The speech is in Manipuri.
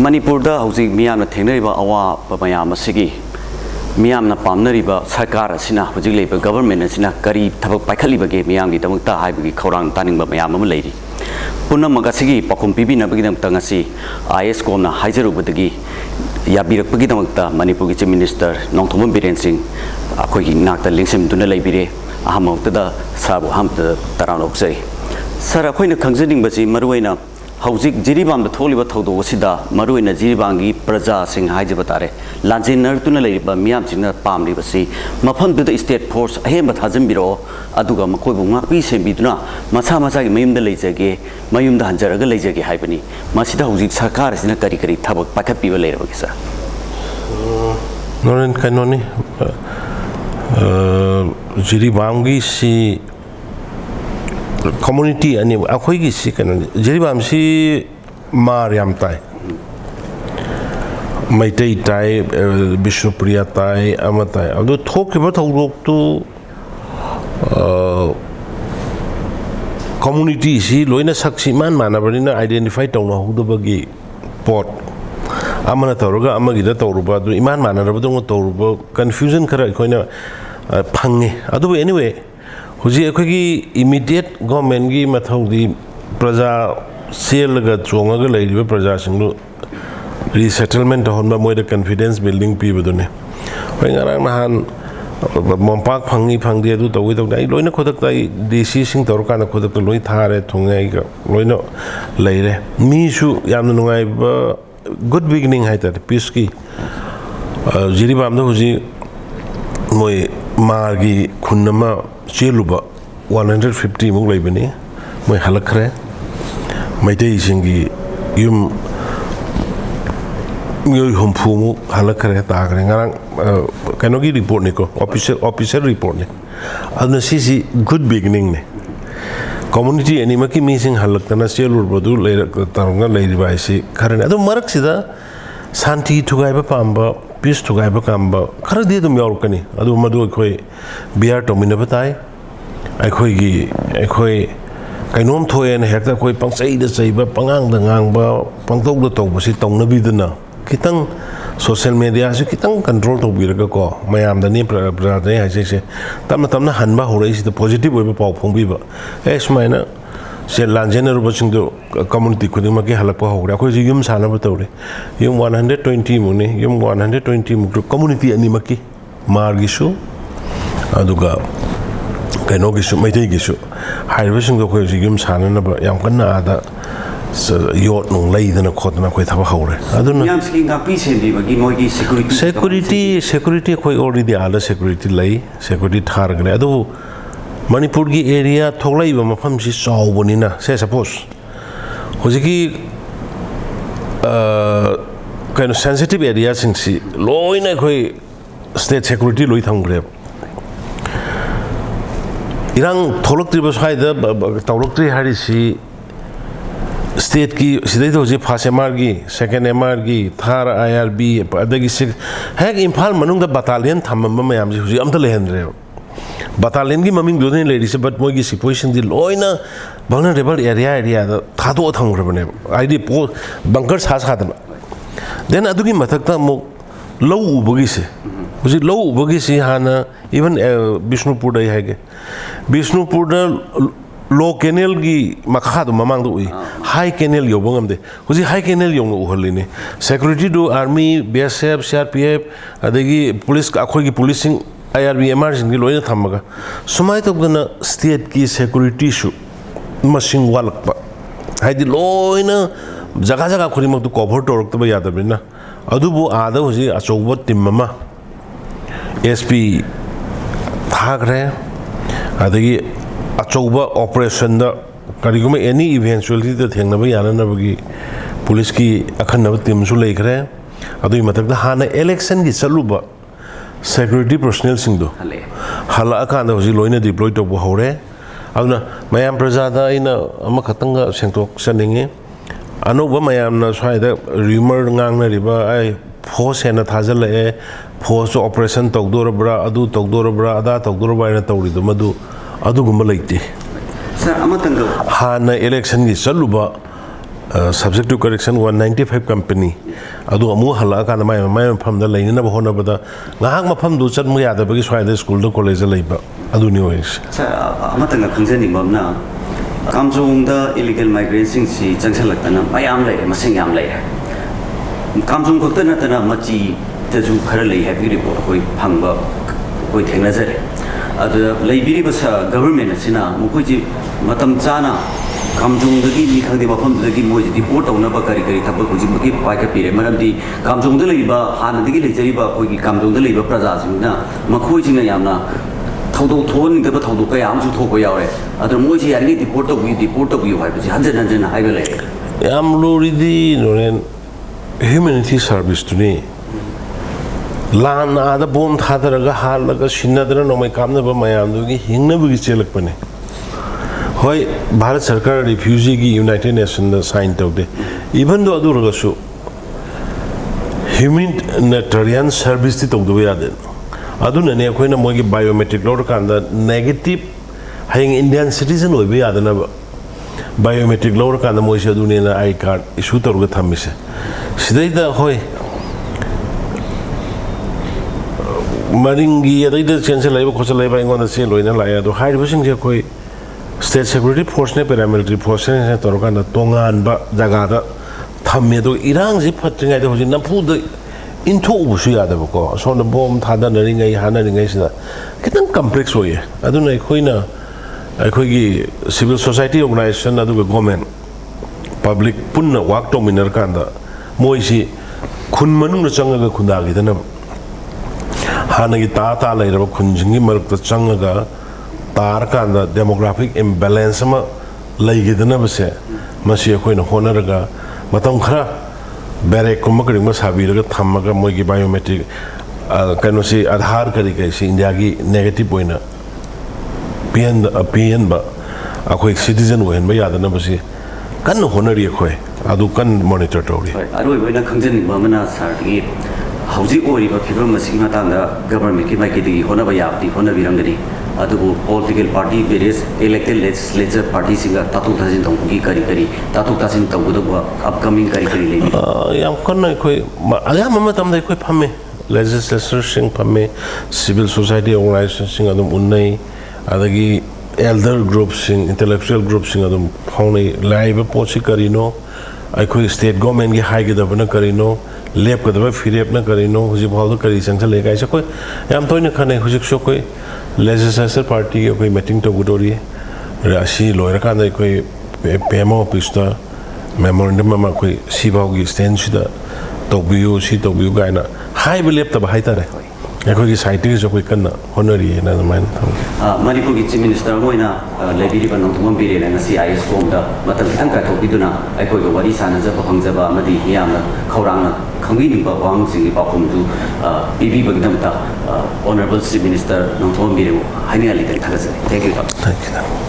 Manipurda hausi miyamna thengnariba awa mayam asigi miyamna pamnariba sarkar asina hausi leiba government asina kari thabak paikhaliba miyamgi damukta haibagi khorang taningba mayam ama leiri punamaga sigi pakhum pibinabagi damukta ngasi ISCOM na haijarubadagi yabirakpagi damukta Manipurgi Chief Minister Noren Biren sing akhoigi nakta lingsimduna leibire ahamawtada sabu hamta taranokjai sar akhoina khangjaningbasi maruaina Hausik Jiribam the Toliba Todo Sida, Maruina Jiribangi, Praja Sing Hijabatare, Lanjiner Tunaliba, Miamchina Pam Libasi, Mapam to the State Force, Ahembat Hazimbiro, Aduga Makobu, Peace and Biduna, Masamasa Mayum the Lezage, Mayum the Hanjaraga Lezage Hypeni, Masida Husik Sakar is in a Karikari Tabak Pakapi later. Noren Kanoni Jiribangi si community ani akhoi gi si kan jiribam si mariam tai maitai tai bishnupriya tai amatai adu thok ba thok tu community si loina saksi man manabarina identify tawna hudubagi pot amana tawruga amagi da tawruba du iman manaraba du tawruba confusion khara khoina phange adu anyway Huji akhoi immediate government gi mathaudi praja sel ga chonga ga leiba praja singlu resettlement honba moi the confidence building pi budune hoi ngarang nahan mompak phangi phangdi adu tawi taw dai loina khodak tai dc sing tor kana khodak to loi thare thongai ga loina leire mi su yamna nungai ba good beginning haita peace ki jiribam do huji moi margi khunnama Chiluba 150 mug laibani moi halakre maitei singi yum yoy humpu mu halakre tagre ngarang kanogi report ni ko official report ni adna sisi good beginning ne community animaki missing halaktana chelur bodu tarunga leiba isi kharane adu marak sida santi thugai ba pamba peace thugai ba kamba khara de dum yorkani adu madu khoi biar tomina batai akhoi kainom thoen hekta khoi pangsai da chaiba pangang da ngang ba pangtok da tawba si tawna biduna kitang social media se kitang control to biraga ko mayam da ni pra da ya se tamna hanba horai si positive oiba paw phongbi ba sumaina se lanjener ba sing do community khudima ke halakpa hore akhoi ji yum sana ba tawre yum 120 mu ne yum 120 mu community ani maki margisu aduga kaino gisu maitai gisu haiba sing do khoi ji yum sana na ba yam kanna ada yot nung leidana khotna khoi thaba hore aduna yam skin ga pi se bi ba gi moi gi security khoi already ala security lei security thar gale adu Manipur ki area thoglai ba mafam si chawboni na se suppose hojiki kind of sensitive area sing si loina khoi state security loi thamgre irang tholokti ba saida tawlokti hari si state ki sidai to je first MR gi second MR gi third IRB adagi six hek imphal manung da battalion thamamba mayam ji huji amta lehendre battalion gi maming done ladies but moi gi situation di loina vulnerable area da thado thangre bane id po bunker sa sa da then adugi mathakta mo low ubagi se huji low ubagi se hana even Bishnupur dai hage Bishnupur da low canal gi makha do mamang do high canal yobangam de huji high canal yong uhalini security do army BSF CRPF adagi police akhoi gi policing IRB emergency gi loina thamaga sumai to gana state ki security shu machine walakpa haidi loina jaga jaga khuri mak to cover torok to yada bina adubu ada huji achobo timmama SP thagre adagi achoba operation da kariguma any eventuality da thengna ba yana na bagi police ki Akhannana team su lekhre adui matak da hana election gi chaluba security personnel sing do hala akanda hoji loina deploy to bo hore aduna mayam prajada ina ama khatanga sengtok saninge anoba mayam na swaida rumor ngang na riba ai force ena thajal e force operation togdor bra adu togdor bra ada togdor ba ina tawri do madu adugumba leite sir amatang hana election gi chaluba subject to correction 195 company adu amu hala ka mai pham da lein na bahona bada ngahak ma pham du chat mu ya da bagi swai da school do college leiba adu ni wais amatang khangjani bamna kamjong da illegal migrants sing si changsalak tana mayam lai masing yam lai kamjong khokta na tana machi ta ju khara lai ha bi report koi phangba koi thengna jare adu lai biri basa government asina mukoi ji matam chana kamjong da gi ni khangde mafam da gi moi ji report auna ba kari kari thab ko ji maki pai ka pire maram di kamjong da lai ba han da gi lai jari ba koi gi kamjong da lai ba praja sing na makhoi jing na yamna thaudo thon ga ba thaudo ka yam su tho ko yaw re adu moi ji yani report to bi hai ba ji hanjan hanjan hai ba le yam lori di noren humanity service to ni lan ada bom thadar ga hal ga shinadra no mai kamna ba mayam du gi hingna bu gi chelak pane hoi bharat sarkar refugee gi united nation da sign to de even though adu ga su humanitarian service ti to do ya de adu ne ne khoi na moi gi biometric lor kan da negative hang indian citizen oi be ya da na biometric lor kan da moi se adu ne na I card issue tor ga thamise sidai da hoi maringi adai da chancellor laiba khosa laiba ingon da se loina laia do hai busing je koi state security force ne paramilitary force ne torkan da tongan ba jaga da thamme do irang ji phatringai da hojin na phu da into usu ya da ko so na bom thada na ringai hana ringai sida kitang complex hoye adu na khoina akhoi gi civil society organization adu government public punna work to miner kan da moi si khun manung na changa ga khunda gi da na hana gi ta lai ra khun jingi mar ta changa ga tar kan da demographic imbalance ma lai gi da na base ma si khoi na honor ga matam khara bere kum kri ma sabi ra thamma ga moi gi biometric kano si aadhar kari kai si india gi negative poina pn ba akhoi citizen wen ba ya da na base kan honor ri khoi adu kan monitor to ri aroi boina khangjani bamana sar gi hauji ori ba phibam masing ma tang da government ki mai ki di hona ba ya di hona birang gani adu political party various elected legislature party singa tatu thajin tong ki kari tatu tasin tong bu upcoming kari le yam kon na khoi aga mama tam dai khoi phame legislature sing phame civil society organization sing adum unnai adagi elder groups sing intellectual groups sing adum phone live pochi karino akhoi state government gi high gi da bana karino lep ka da firep na karino huji bhal kari sang le kai sa koi yam toina khane huji so koi legislature party ki koi meeting to gudori rashi loira kan dai koi pemo pista memorandum ma koi sibau gi stand sida to biu gaina high lep ta hai tare akhoi gi site gi so koi kan honori na man manipur gi chief minister moina lebiri ban nongthom bire na si ISCOM da matam thang ka thobiduna akhoi go wari sana ja phangja ba amadi miyamna khaurang na khangwi ni ba wang sing ba khum du bibi bagdam ta honorable chief minister nongthom bire haini ali thank you